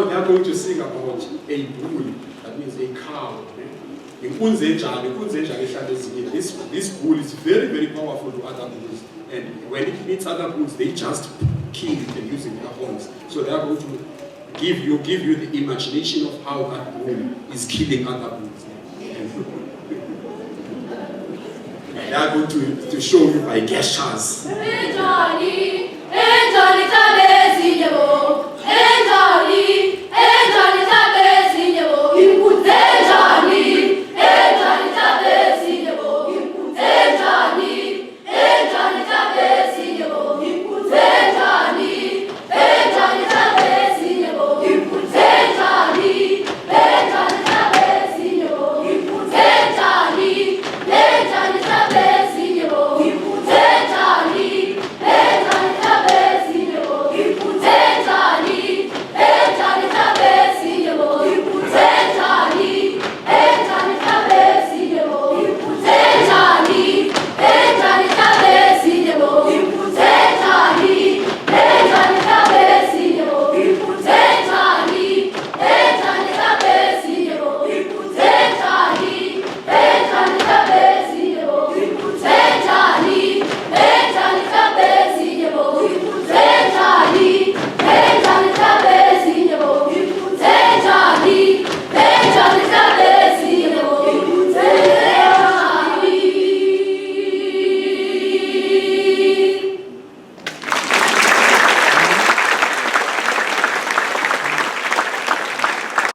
they are going to sing about a bull, that means a cow. This bull is very, very powerful to other bulls. And when it meets other bulls, they just kill it and use their horns. So they are going to give you the imagination of how that bull is killing other bulls. They are going to show you by gestures.